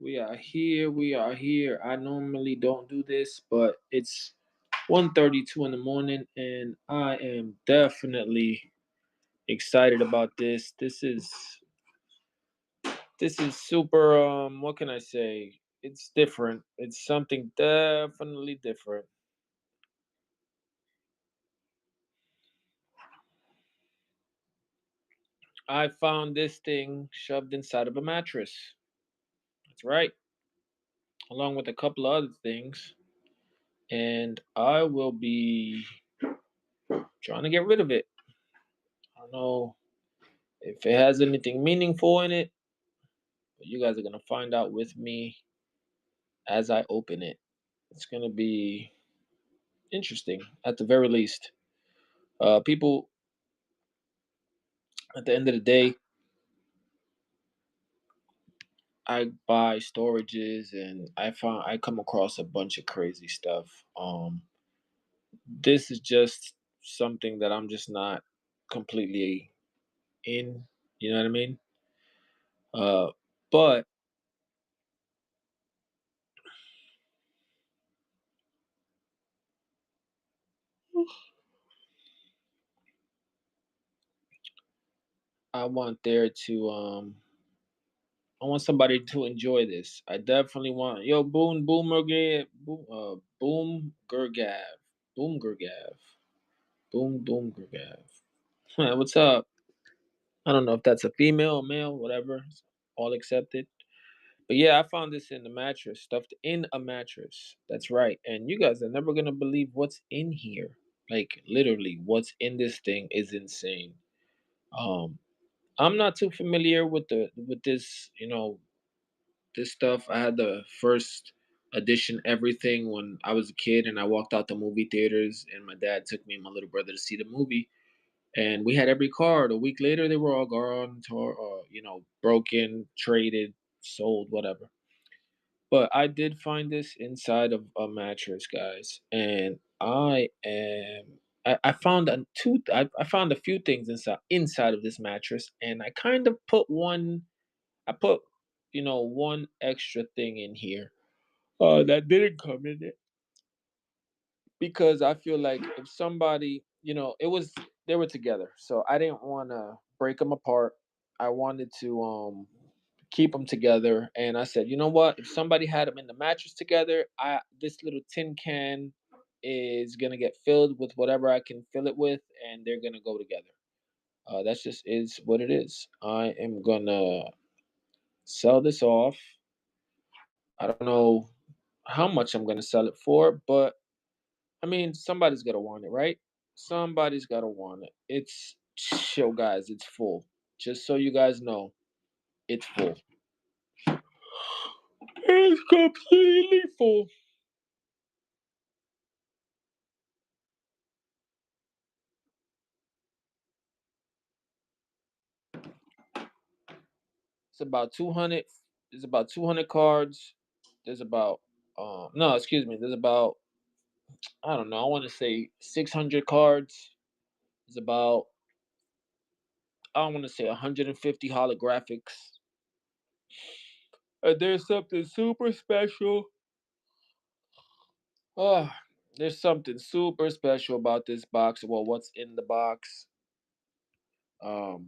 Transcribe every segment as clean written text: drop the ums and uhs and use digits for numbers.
We are here. We are here. I normally don't do this, but it's 1:32 in the morning, and I am definitely excited about this. This is super. What can I say? It's different. It's something definitely different. I found this thing shoved inside of a mattress. That's right, along with a couple of other things, and I will be trying to get rid of it. I don't know if it has anything meaningful in it, but you guys are gonna find out with me as I open it. It's gonna be interesting at the very least. People, at the end of the day, I buy storages and I come across a bunch of crazy stuff. This is just something that I'm just not completely in. You know what I mean? Uh, but I want there to I want somebody to enjoy this. I definitely want boom Gurgav, boom Gurgav, boom Gurgav. What's up? I don't know if that's a female or male, whatever. All accepted. But yeah, I found this in the mattress, stuffed in a mattress. That's right. And you guys are never gonna believe what's in here. Like literally, what's in this thing is insane. Um, I'm not too familiar with this, this stuff. I had the first edition everything when I was a kid and I walked out the movie theaters and my dad took me and my little brother to see the movie and we had every card. A week later they were all gone, broken, traded, sold, whatever. But I did find this inside of a mattress, guys, and I found I found a few things inside of this mattress, and I kind of put one. I put one extra thing in here that didn't come in it because I feel like if somebody, it was they were together, so I didn't want to break them apart. I wanted to keep them together, and I said, you know what? If somebody had them in the mattress together, I this little tin can is gonna get filled with whatever I can fill it with, and they're gonna go together. That's just is what it is. I am gonna sell this off. I don't know how much I'm gonna sell it for, but I mean, somebody's gotta want it, right? Somebody's gotta want it. It's show guys, it's full. Just so you guys know, it's full. It's completely full. It's about 200. There's about 200 cards. There's about no, excuse me. There's about I don't know. I want to say 600 cards. There's about I want to say 150 holographics. There's something super special. Oh, there's something super special about this box. Well, what's in the box? Um,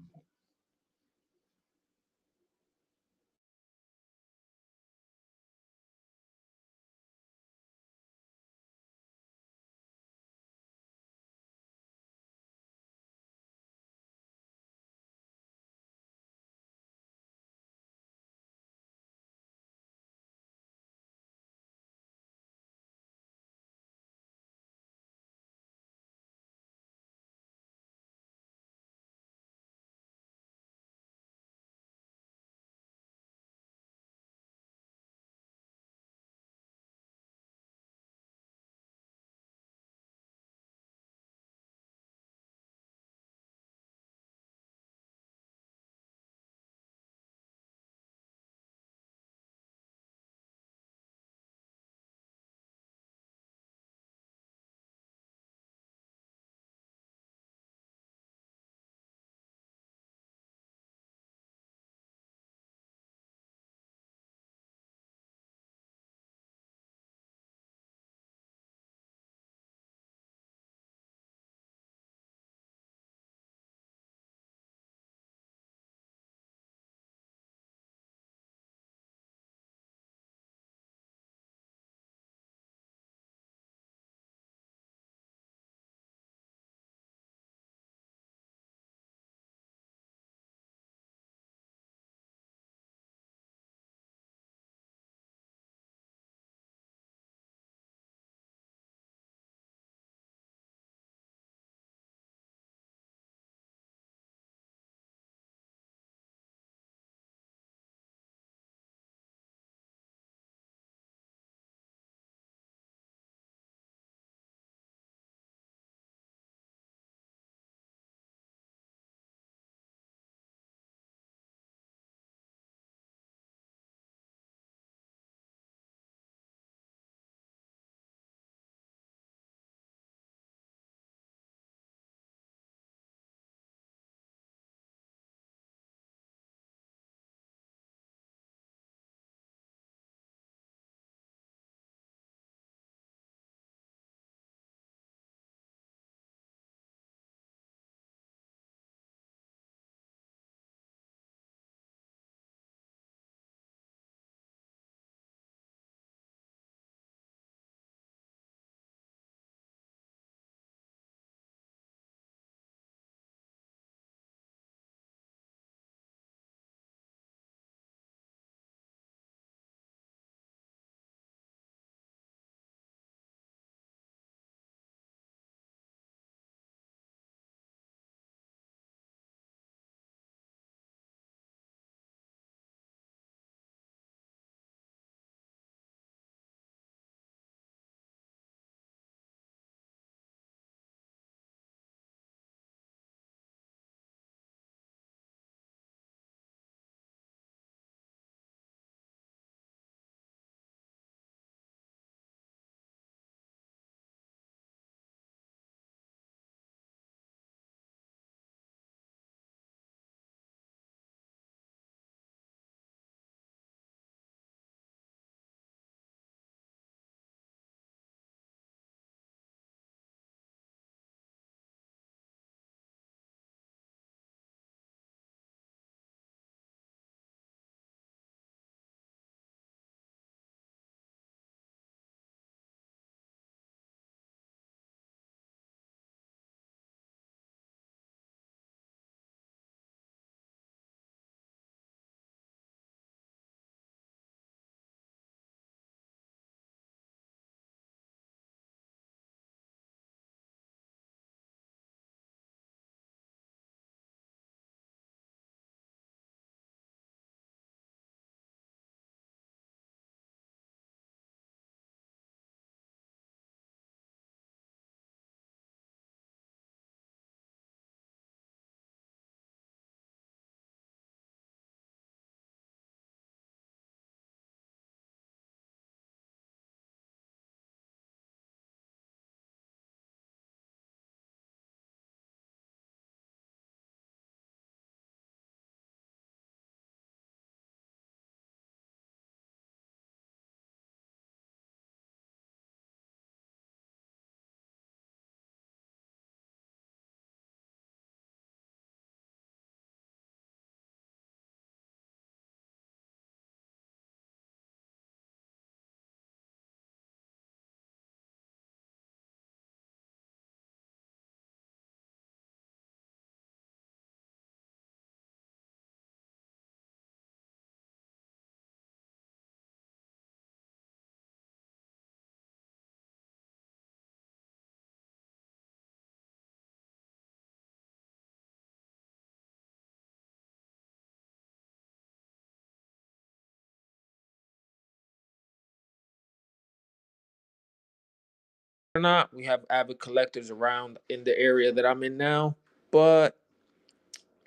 or not. We have avid collectors around in the area that I'm in now. But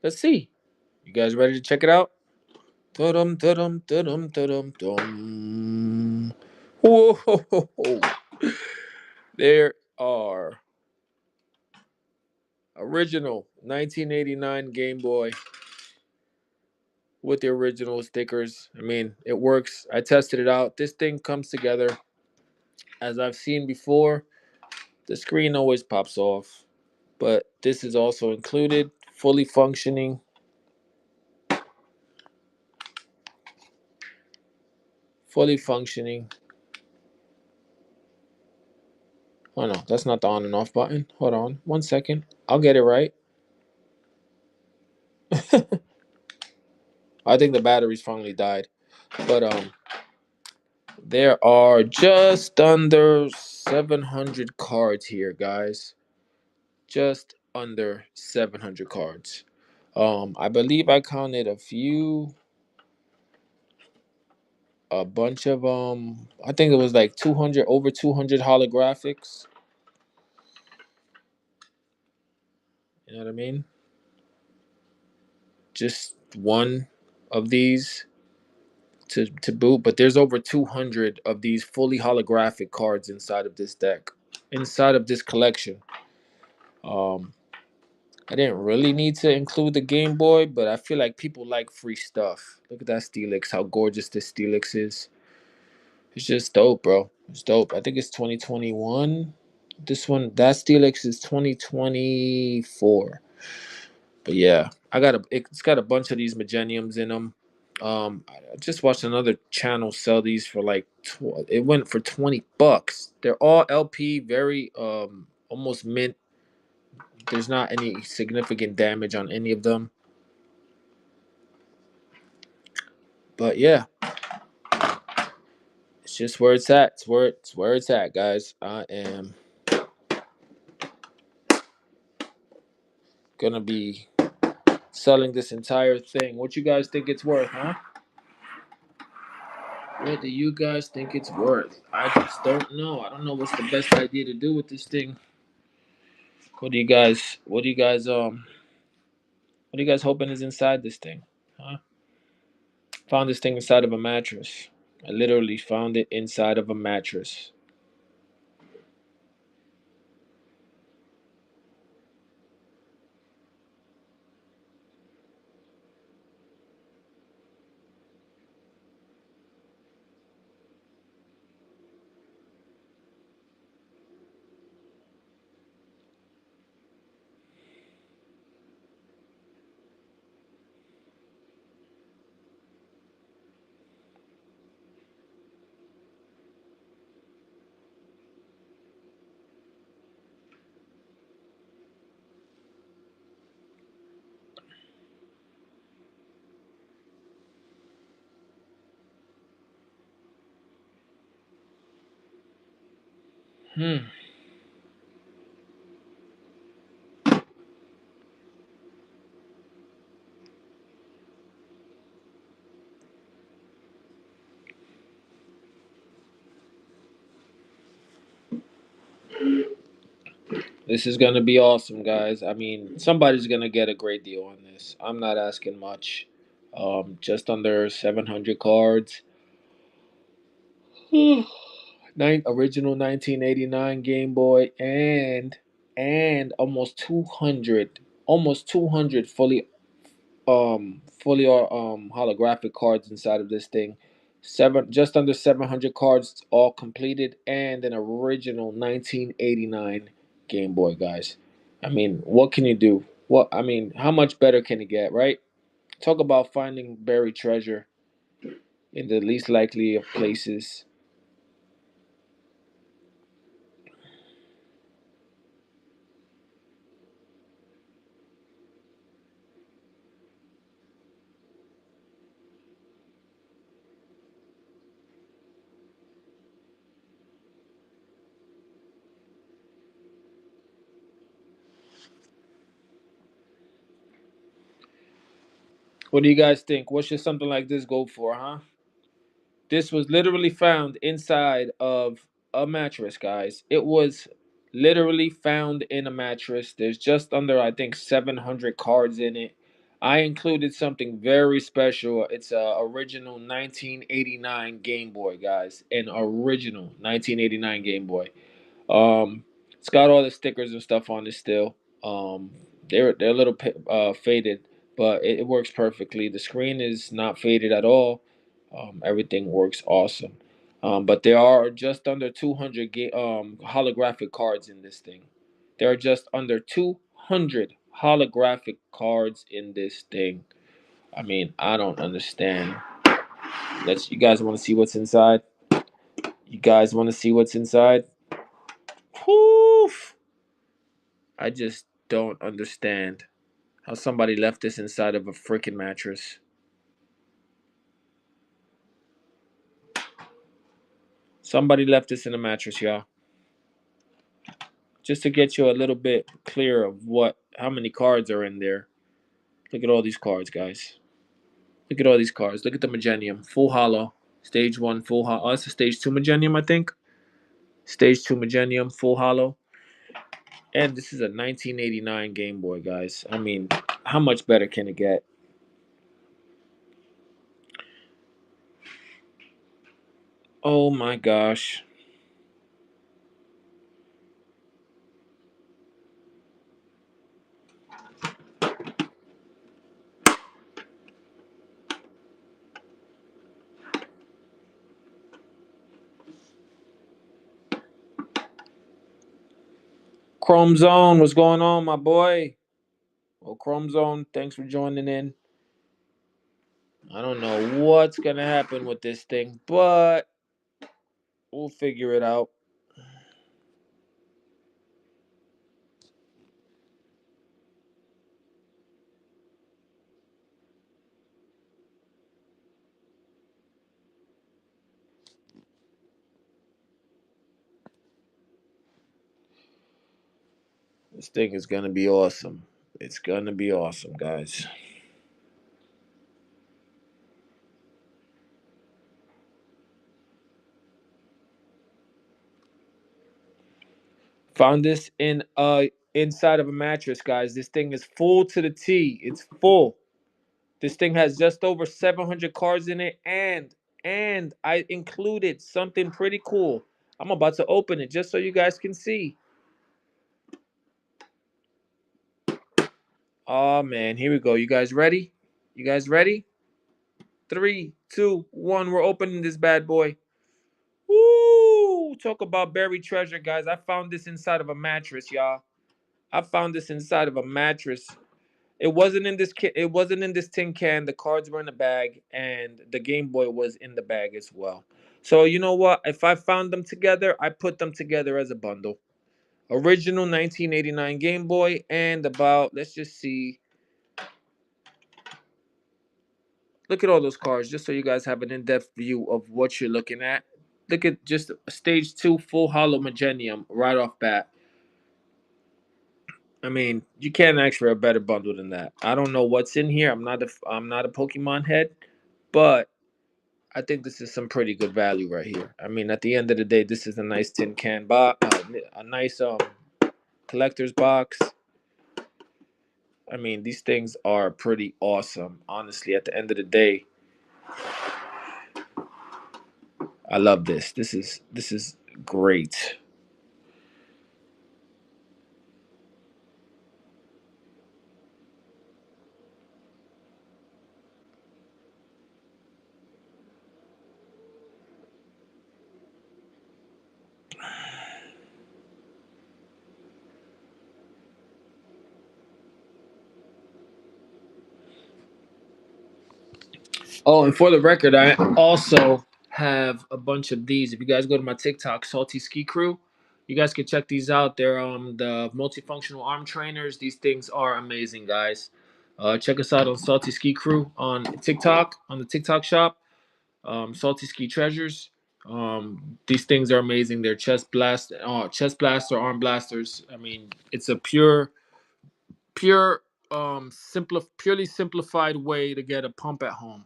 let's see. You guys ready to check it out? Dum dum dum dum dum. Whoa! There are original 1989 Game Boy with the original stickers. I mean, it works. I tested it out. This thing comes together as I've seen before. The screen always pops off, but this is also included, fully functioning. Fully functioning. Oh no, that's not the on and off button. Hold on 1 second. I'll get it right. I think the battery's finally died. But there are just under 700 cards here, guys. Just under 700 cards. I believe I counted a bunch of I think it was like 200, over 200 holographics. You know what I mean? Just one of these to boot, but there's over 200 of these fully holographic cards inside of this deck, inside of this collection. Um, I didn't really need to include the Game Boy, but I feel like people like free stuff. Look at that Steelix, how gorgeous this Steelix is. It's just dope, bro. It's dope. I think it's 2021. This one, that Steelix is 2024. But yeah, it's got a bunch of these Mageniums in them. I just watched another channel sell these for like it went for $20. They're all LP, very almost mint. There's not any significant damage on any of them. But yeah, it's just where it's at. It's where it's at, guys. I am gonna be selling this entire thing. What you guys think it's worth, huh? What do you guys think it's worth? I just don't know. I don't know what's the best idea to do with this thing. What do you guys hoping is inside this thing? Huh? Found this thing inside of a mattress. I literally found it inside of a mattress. Hmm. This is gonna be awesome, guys. I mean, somebody's gonna get a great deal on this. I'm not asking much. Just under 700 cards. Original 1989 Game Boy and almost 200 fully holographic cards inside of this thing. Just under 700 cards all completed and an original 1989 Game Boy, guys. I mean, what can you do? How much better can it get, right? Talk about finding buried treasure in the least likely of places. What do you guys think? What should something like this go for, huh? This was literally found inside of a mattress, guys. It was literally found in a mattress. There's just under, I think, 700 cards in it. I included something very special. It's a original 1989 Game Boy, guys. An original 1989 Game Boy. It's got all the stickers and stuff on it still. Um, they're a little faded, but it works perfectly. The screen is not faded at all. Everything works awesome. But there are just under 200 holographic cards in this thing. There are just under 200 holographic cards in this thing. I mean, I don't understand. You guys want to see what's inside? You guys want to see what's inside? Poof! I just don't understand how somebody left this inside of a freaking mattress. Somebody left this in a mattress, y'all. Just to get you a little bit clear of how many cards are in there. Look at all these cards, guys. Look at all these cards. Look at the Magenium, full hollow. Stage 1, full hollow. Oh, it's a Stage 2 Magenium, I think. Stage 2 Magenium, full hollow. And this is a 1989 Game Boy, guys. I mean, how much better can it get? Oh my gosh. Chrome Zone, what's going on, my boy? Well, Chrome Zone, thanks for joining in. I don't know what's gonna happen with this thing, but we'll figure it out. This thing is gonna be awesome. It's gonna be awesome, guys. Found this in inside of a mattress, guys. This thing is full to the T. It's full. This thing has just over 700 cards in it, and I included something pretty cool. I'm about to open it just so you guys can see. Oh man, here we go. You guys ready? You guys ready? Three, two, one. We're opening this bad boy. Woo! Talk about buried treasure, guys. I found this inside of a mattress, y'all. I found this inside of a mattress. It wasn't in this It wasn't in this tin can. The cards were in the bag, and the Game Boy was in the bag as well. So you know what? If I found them together, I put them together as a bundle. Original 1989 Game Boy, and about, let's just see. Look at all those cards, just so you guys have an in-depth view of what you're looking at. Look at just a Stage 2 full hollow Magenium right off bat. I mean, you can't ask for a better bundle than that. I don't know what's in here. I'm not a Pokemon head, but I think this is some pretty good value right here. I mean, at the end of the day, this is a nice tin can box, a nice collector's box. I mean, these things are pretty awesome. Honestly, at the end of the day, I love this. This is great. Oh, and for the record, I also have a bunch of these. If you guys go to my TikTok, Salty Ski Crew, you guys can check these out. They're the multifunctional arm trainers. These things are amazing, guys. Check us out on Salty Ski Crew on TikTok, on the TikTok shop. Salty Ski Treasures. These things are amazing. They're chest blaster, arm blasters. I mean, it's a pure purely simplified way to get a pump at home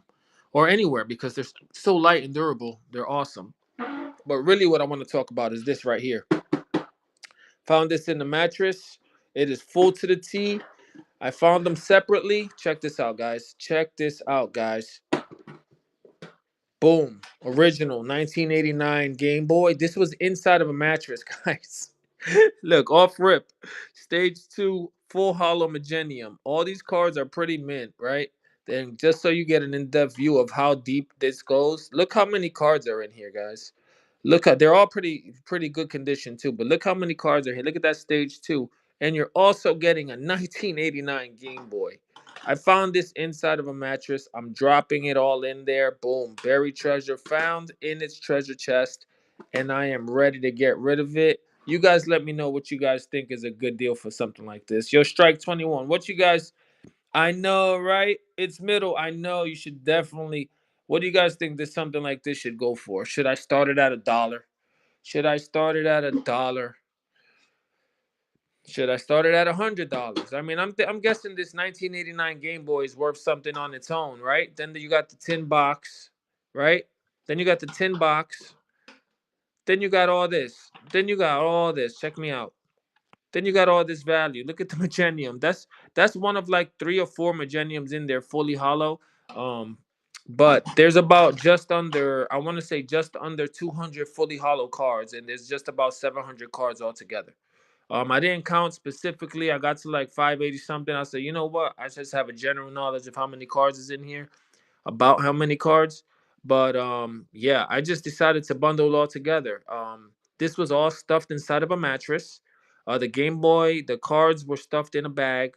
or anywhere because they're so light and durable. They're awesome. But really, what I want to talk about is this right here. Found this in the mattress. It is full to the T. I found them separately. Check this out, guys. Check this out, guys. Boom. Original 1989 Game Boy. This was inside of a mattress, guys. Look, off rip. Stage 2, full hollow Magenium. All these cards are pretty mint, right? Then just so you get an in-depth view of how deep this goes, look how many cards are in here, guys. Look at they're all pretty good condition too. But look how many cards are here. Look at that stage 2. And you're also getting a 1989 Game Boy. I found this inside of a mattress. I'm dropping it all in there. Boom. Buried treasure found in its treasure chest. And I am ready to get rid of it. You guys let me know what you guys think is a good deal for something like this. Yo, Strike 21. What you guys I know, right? It's middle. I know you should definitely. What do you guys think that something like this should go for? Should I start it at $1? Should I start it at $1? Should I start it at $100? I mean, I'm guessing this 1989 Game Boy is worth something on its own, right? Then you got the tin box, right? Then you got the tin box. Then you got all this. Then you got all this. Check me out. Then you got all this value. Look at the Magenium. That's one of like 3 or 4 Mageniums in there, fully hollow. Um, but there's about just under, I want to say just under 200 fully hollow cards, and there's just about 700 cards altogether. I didn't count specifically. I got to like 580 something. I said, you know what? I just have a general knowledge of how many cards is in here, about how many cards. But yeah, I just decided to bundle it all together. This was all stuffed inside of a mattress. The Game Boy, the cards were stuffed in a bag,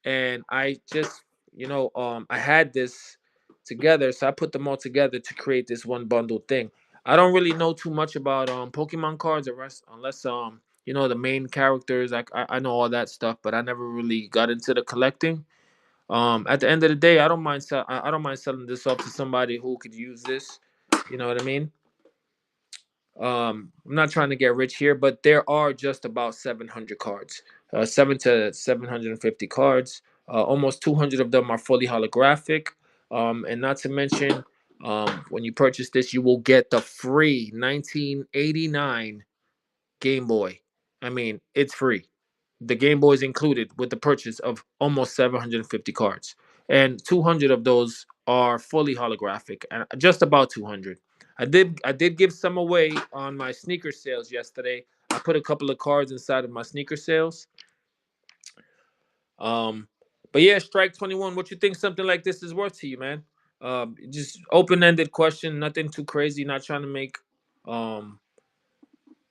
and I just, I had this together, so I put them all together to create this one bundle thing. I don't really know too much about Pokemon cards, unless the main characters. I know all that stuff, but I never really got into the collecting. At the end of the day, I don't mind selling this off to somebody who could use this. You know what I mean? I'm not trying to get rich here, but there are just about 700 cards, 750 cards. Almost 200 of them are fully holographic. And not to mention, when you purchase this, you will get the free 1989 Game Boy. I mean, it's free. The Game Boy is included with the purchase of almost 750 cards, and 200 of those are fully holographic. Just about 200. I did give some away on my sneaker sales yesterday. I put a couple of cards inside of my sneaker sales. Um, but yeah, Strike 21. What you think something like this is worth to you, man? Just open-ended question, nothing too crazy. Not trying to make um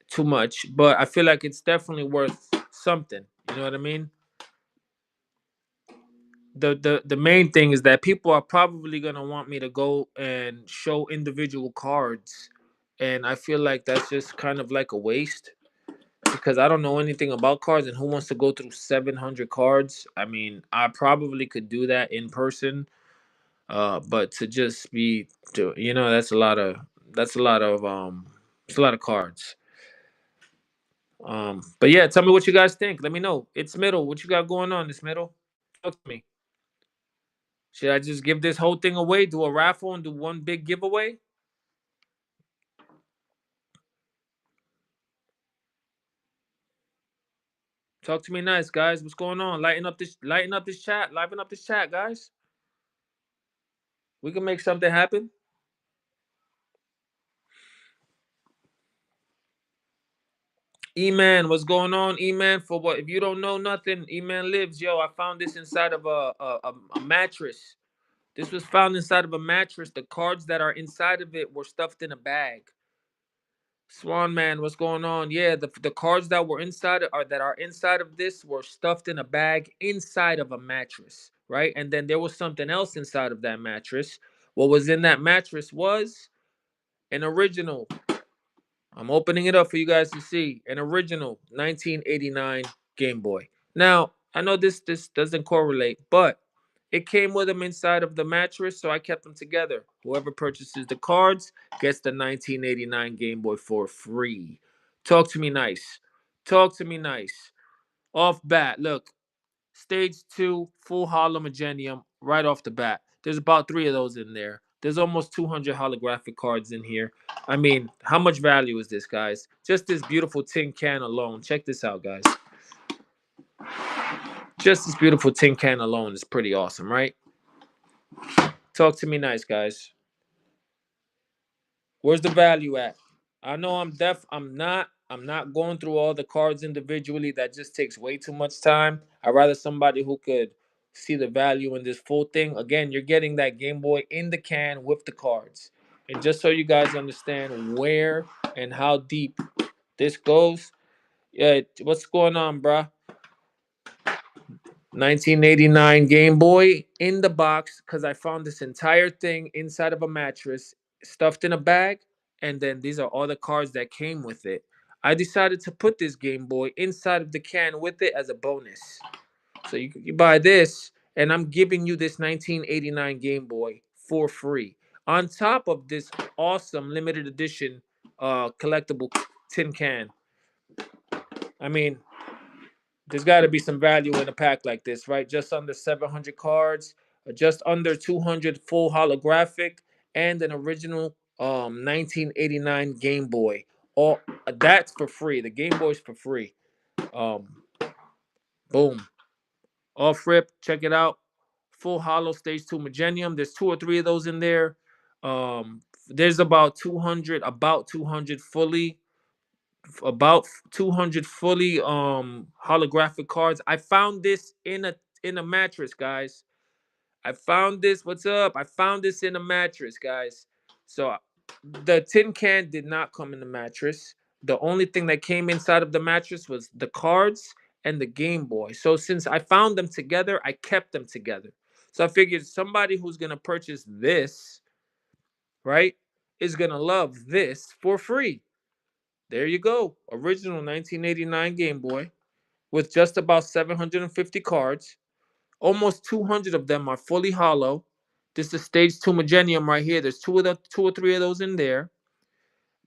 too much, but I feel like it's definitely worth something. You know what I mean? The main thing is that people are probably gonna want me to go and show individual cards, and I feel like that's just kind of like a waste because I don't know anything about cards, and who wants to go through 700 cards? I mean, I probably could do that in person, but to just be to that's a lot of cards. But yeah, tell me what you guys think. Let me know. It's middle. What you got going on this middle? Talk to me. Should I just give this whole thing away, do a raffle, and do one big giveaway? Talk to me nice, guys. What's going on? Lighten up this chat, liven up this chat, guys. We can make something happen. E-Man, what's going on? E-Man, for what? If you don't know nothing, E-Man lives. Yo, I found this inside of a mattress. This was found inside of a mattress. The cards that are inside of it were stuffed in a bag. Swan Man, what's going on? Yeah, the cards that were inside or that are inside of this were stuffed in a bag inside of a mattress, right? And then there was something else inside of that mattress. What was in that mattress was an original. I'm opening it up for you guys to see. An original 1989 Game Boy. Now, I know this doesn't correlate, but it came with them inside of the mattress, so I kept them together. Whoever purchases the cards gets the 1989 Game Boy for free. Talk to me nice. Talk to me nice. Off bat, look. Stage 2, full hollow Magenium, right off the bat. There's about 3 of those in there. There's almost 200 holographic cards in here. I mean, how much value is this, guys? Just this beautiful tin can alone. Check this out, guys. Just this beautiful tin can alone is pretty awesome, right? Talk to me nice, guys. Where's the value at? I know I'm not going through all the cards individually. That just takes way too much time. I'd rather somebody who could see the value in this full thing. Again, you're getting that Game Boy in the can with the cards. And just so you guys understand where and how deep this goes. Yeah, what's going on, bruh? 1989 Game Boy in the box because I found this entire thing inside of a mattress, stuffed in a bag, and then these are all the cards that came with it. I decided to put this Game Boy inside of the can with it as a bonus. So you buy this, and I'm giving you this 1989 Game Boy for free. On top of this awesome limited edition collectible tin can. I mean, there's got to be some value in a pack like this, right? Just under 700 cards, just under 200 full holographic, and an original 1989 Game Boy. All that's for free. The Game Boy's for free. Um, boom. Off rip. Check it out. Full hollow stage 2 Millennium. There's two or three of those in there. There's about 200 fully about 200 fully holographic cards. I found this in a mattress, guys. I found this. What's up? I found this in a mattress, guys. So the tin can did not come in the mattress. The only thing that came inside of the mattress was the cards and the Game Boy. So since I found them together, I kept them together. So I figured somebody who's gonna purchase this, right, is gonna love this for free. There you go. Original 1989 Game Boy with just about 750 cards. Almost 200 of them are fully hollow. This is stage 2 Millennium right here. There's two or three of those in there.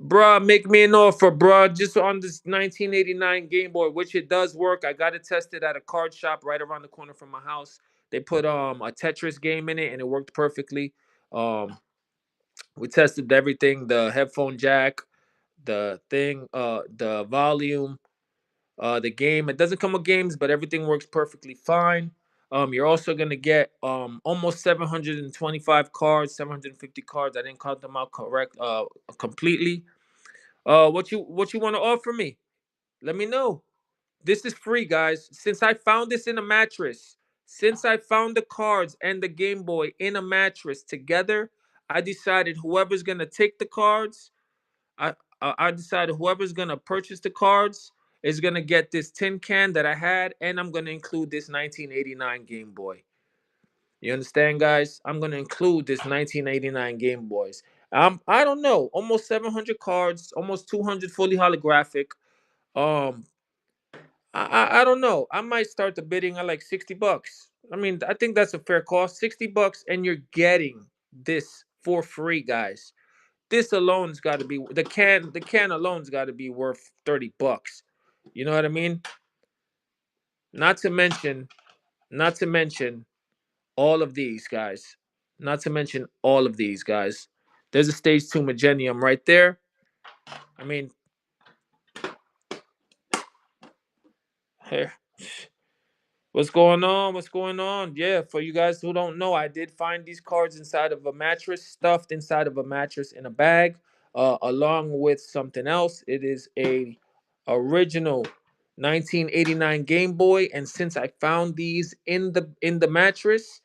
Bruh, make me an offer, bruh, just on this 1989 Game Boy, which it does work. I got it tested at a card shop right around the corner from my house. They put a Tetris game in it and it worked perfectly. Um, we tested everything, the headphone jack, the volume, the game. It doesn't come with games, but everything works perfectly fine. You're also gonna get almost 725 cards, 750 cards. I didn't count them out correct completely. What you want to offer me? Let me know. This is free, guys. Since I found this in a mattress, since I found the cards and the Game Boy in a mattress together, I decided whoever's gonna take the cards, I I decided whoever's gonna purchase the cards is gonna get this tin can that I had, and I'm gonna include this 1989 Game Boy. You understand, guys? I'm gonna include this 1989 Game Boys. I don't know, almost 700 cards, almost 200 fully holographic. Um, I don't know. I might start the bidding at like $60. I mean, I think that's a fair cost. $60, and you're getting this for free, guys. This alone's got to be the can alone's got to be worth $30. You know what I mean? Not to mention, not to mention all of these guys. Not to mention all of these guys. There's a stage 2 Millennium right there. I mean, here. What's going on? What's going on? Yeah, for you guys who don't know, I did find these cards inside of a mattress, stuffed inside of a mattress in a bag, along with something else. It is a original 1989 Game Boy, and since I found these in the mattress,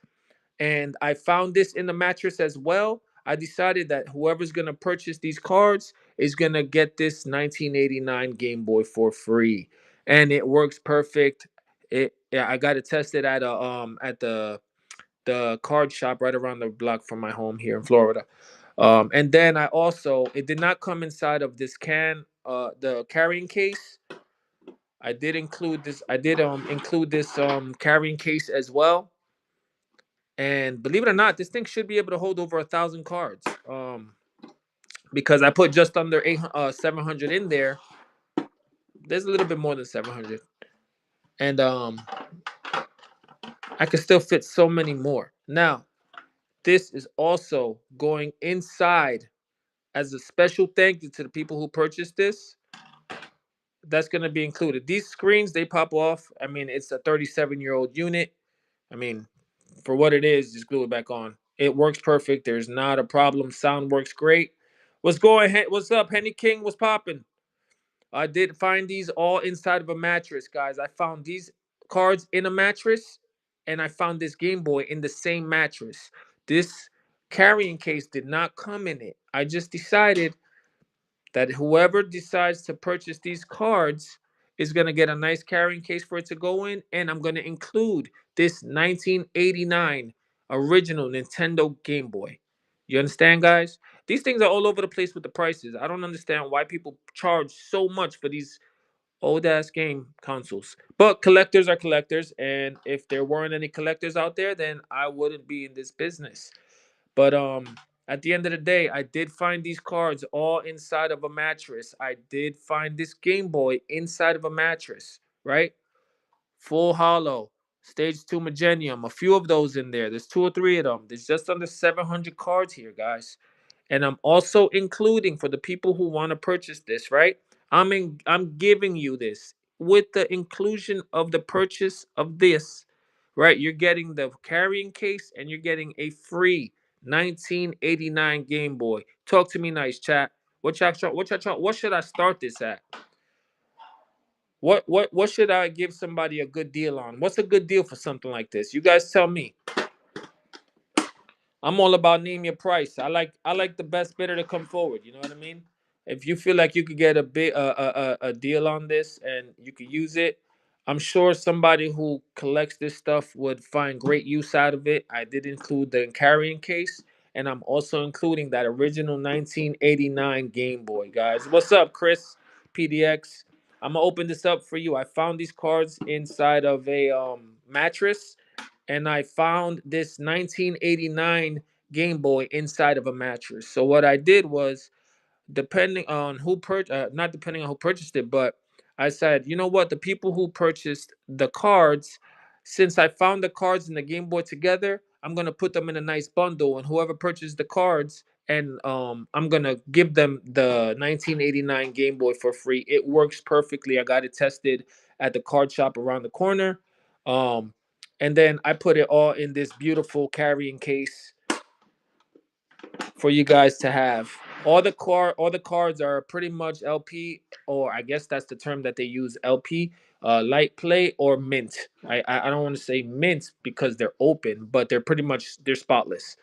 and I found this in the mattress as well, I decided that whoever's gonna purchase these cards is gonna get this 1989 Game Boy for free, and it works perfect. Yeah, I got it tested at the card shop right around the block from my home here in Florida. And then I also it did not come inside of this can, the carrying case. I did include this. I did include this carrying case as well. And believe it or not, this thing should be able to hold over 1,000 cards. Because I put just under 700 in there. There's a little bit more than 700, and I could still fit so many more. Now, this is also going inside as a special thank you to the people who purchased this. That's going to be included. These screens, they pop off. I mean, it's a 37-year-old unit. I mean, for what it is, just glue it back on. It works perfect. There's not a problem. Sound works great. What's going? What's up, Henny King? What's popping? I did find these all inside of a mattress, guys. I found these cards in a mattress, and I found this Game Boy in the same mattress. This carrying case did not come in it. I just decided that whoever decides to purchase these cards is going to get a nice carrying case for it to go in, and I'm going to include this 1989 original Nintendo Game Boy. You understand, guys? These things are all over the place with the prices. I don't understand why people charge so much for these old ass game consoles. But collectors are collectors, and if there weren't any collectors out there, then I wouldn't be in this business. But at the end of the day, I did find these cards all inside of a mattress. I did find this Game Boy inside of a mattress, right? Full hollow, stage 2 Millennium, a few of those in there. There's two or three of them. There's just under 700 cards here, guys. And I'm also including for the people who want to purchase this, right? I'm giving you this with the inclusion of the purchase of this, right? You're getting the carrying case and you're getting a free 1989 Game Boy. Talk to me nice, chat. What should I start this at? What should I give somebody a good deal on? What's a good deal for something like this? You guys tell me. I'm all about name your price. I like the best bidder to come forward. You know what I mean? If you feel like you could get a big a deal on this and you could use it, I'm sure somebody who collects this stuff would find great use out of it. I did include the carrying case, and I'm also including that original 1989 Game Boy, guys. What's up, Chris? PDX. I'm gonna open this up for you. I found these cards inside of a mattress, and I found this 1989 Game Boy inside of a mattress. So what I did was, depending on not depending on who purchased it, but I said, you know what, the people who purchased the cards, since I found the cards and the Game Boy together, I'm gonna put them in a nice bundle, and whoever purchased the cards, and I'm gonna give them the 1989 Game Boy for free. It works perfectly. I got it tested at the card shop around the corner. Um, and then I put it all in this beautiful carrying case for you guys to have. All the cards are pretty much LP, or I guess that's the term that they use, LP, light play or mint. I don't want to say mint because they're open, but they're spotless.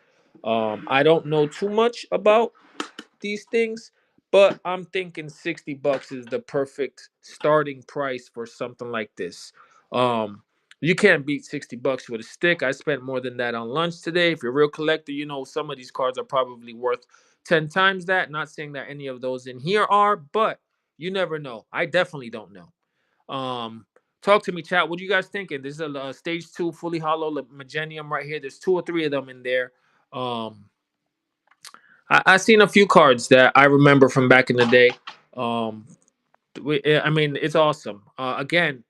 I don't know too much about these things, but I'm thinking $60 is the perfect starting price for something like this. Um, you can't beat $60 with a stick. I spent more than that on lunch today. If you're a real collector, you know some of these cards are probably worth 10 times that. Not saying that any of those in here are, but you never know. I definitely don't know. Um, talk to me, chat. What are you guys thinking? This is a stage 2 fully hollow Magenium right here. There's two or three of them in there. Um, I seen a few cards that I remember from back in the day. Um, I mean, it's awesome. Again,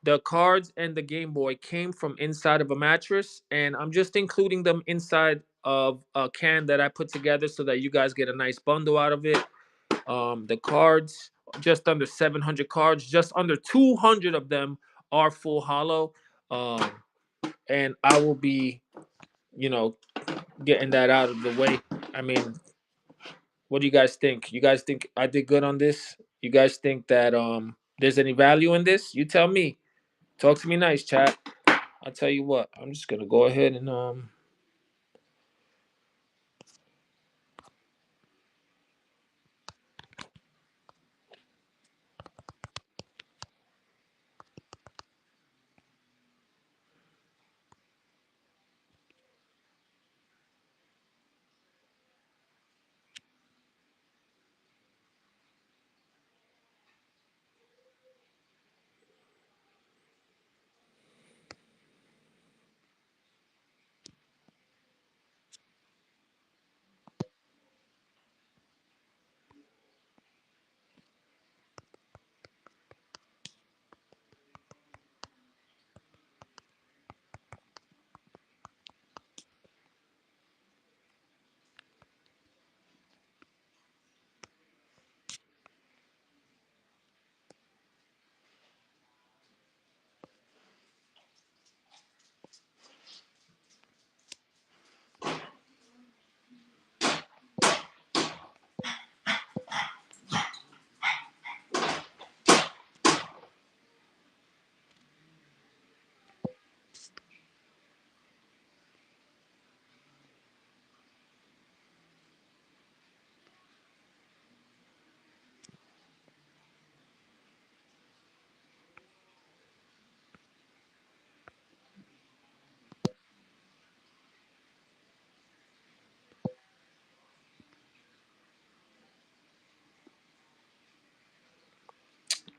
the cards and the Game Boy came from inside of a mattress, and I'm just including them inside of a can that I put together so that you guys get a nice bundle out of it. The cards, just under 700 cards, just under 200 of them are full hollow. Um, and I will be, you know, getting that out of the way. I mean, what do you guys think? You guys think I did good on this? You guys think that there's any value in this? You tell me. Talk to me nice, chat. I'll tell you what. I'm just gonna go ahead and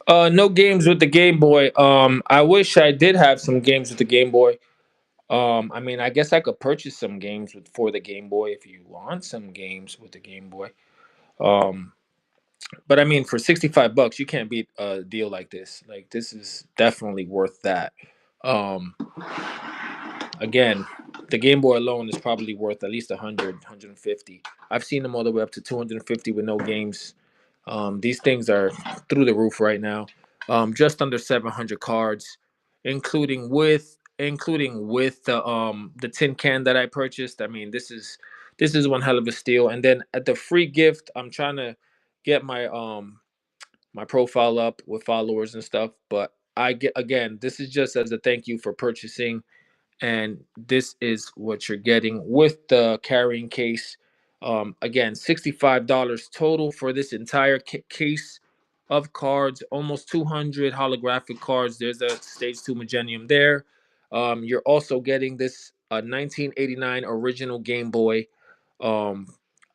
No games with the Game Boy. I wish I did have some games with the Game Boy. I mean, I guess I could purchase some games for the Game Boy if you want some games with the Game Boy. Um, but I mean, for $65, you can't beat a deal like this. Like this is definitely worth that. Um, Again, the Game Boy alone is probably worth at least 100, 150. I've seen them all the way up to 250 with no games. These things are through the roof right now. Just under 700 cards, including with the tin can that I purchased. I mean, this is one hell of a steal. And then at the free gift, I'm trying to get my profile up with followers and stuff. But I get again, this is just as a thank you for purchasing, and this is what you're getting with the carrying case. Again, $65 total for this entire case of cards, almost 200 holographic cards. There's a stage 2 Millennium there. You're also getting this 1989 original Game Boy. um,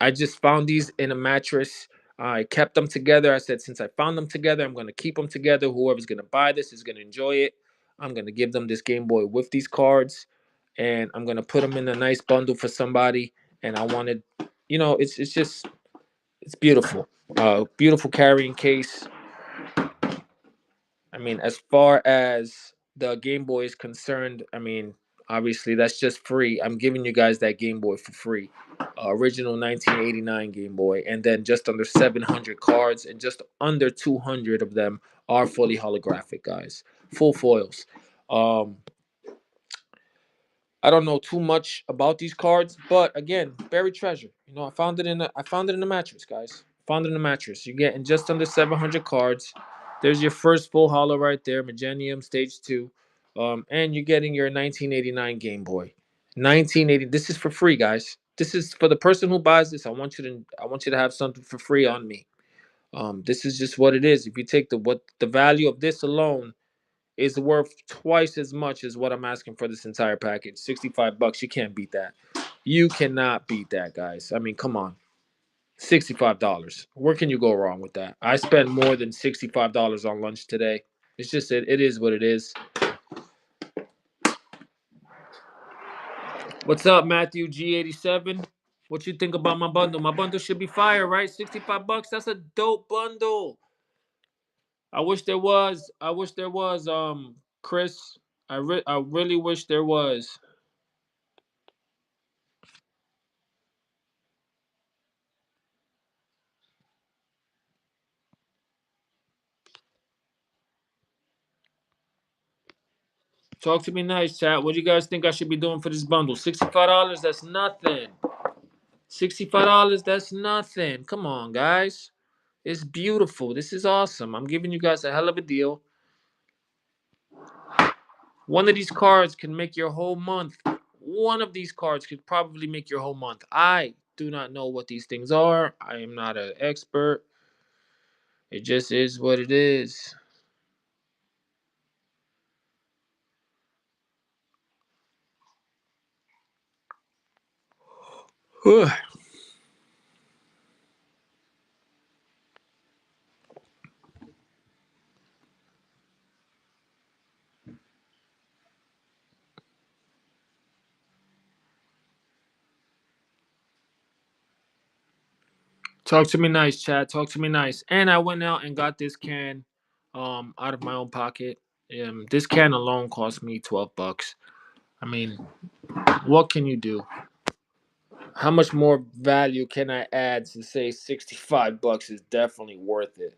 I just found these in a mattress. I kept them together. I said, since I found them together, I'm going to keep them together. Whoever's going to buy this is going to enjoy it. I'm going to give them this Game Boy with these cards, and I'm going to put them in a nice bundle for somebody. And I wanted, it's just, it's beautiful. Beautiful carrying case. I mean, as far as the Game Boy is concerned, I mean, obviously that's just free. I'm giving you guys that Game Boy for free. Original 1989 Game Boy, and then just under 700 cards, and just under 200 of them are fully holographic, guys. Full foils. Um, I don't know too much about these cards, but again, buried treasure. I found it in a mattress, guys. Found it in a mattress. You're getting just under 700 cards. There's your first full holo right there, Millennium Stage 2. And you're getting your 1989 Game Boy. 1980. This is for free, guys. This is for the person who buys this. I want you to have something for free on me. This is just what it is. If you take the value of this alone is worth twice as much as what I'm asking for this entire package. $65. You can't beat that. You cannot beat that, guys. I mean, come on. $65. Where can you go wrong with that? I spent more than $65 on lunch today. It's just it is what it is. What's up, Matthew G87? What you think about my bundle? My bundle should be fire, right? $65. That's a dope bundle. I wish there was Chris. I really wish there was. Talk to me nice, chat. What do you guys think I should be doing for this bundle? $65? That's nothing. $65? That's nothing. Come on, guys. It's beautiful. This is awesome. I'm giving you guys a hell of a deal. One of these cards can make your whole month. One of these cards could probably make your whole month. I do not know what these things are. I am not an expert. It just is what it is. Talk to me nice, Chad. Talk to me nice. And I went out and got this can out of my own pocket. This can alone cost me $12. I mean, what can you do? How much more value can I add to say $65 is definitely worth it?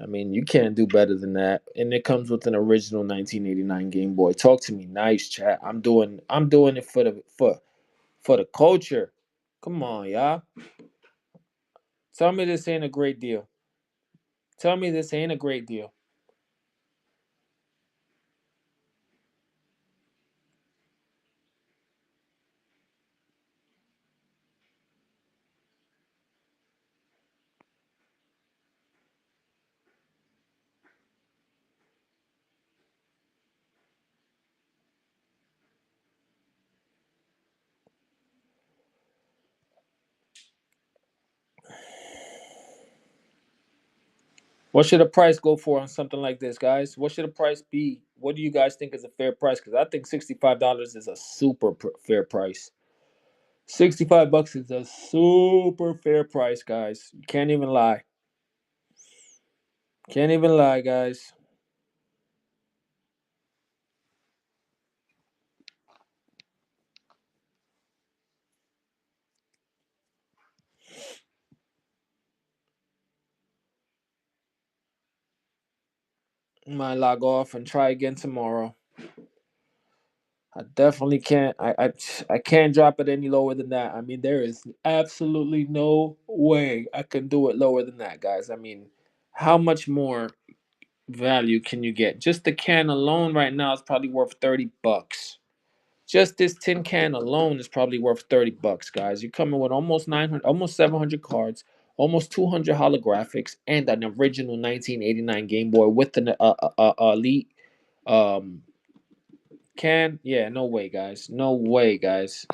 I mean, you can't do better than that. And it comes with an original 1989 Game Boy. Talk to me nice, chat. I'm doing it for the culture. Come on, y'all. Tell me this ain't a great deal. Tell me this ain't a great deal. What should the price go for on something like this, guys? What should the price be? What do you guys think is a fair price? Because I think $65 is a fair price. 65 bucks is a super fair price, guys. You can't even lie. Can't even lie, guys. Might log off and try again tomorrow. I definitely can't. I can't drop it any lower than that. I mean, there is absolutely no way I can do it lower than that, guys. I mean, how much more value can you get? Just the can alone right now is probably worth 30 bucks. Just this tin can alone is probably worth 30 bucks, guys. You're coming with almost 900, almost 700 cards, almost 200 holographics, and an original 1989 Game Boy with an elite um can. Yeah, no way, guys. No way, guys.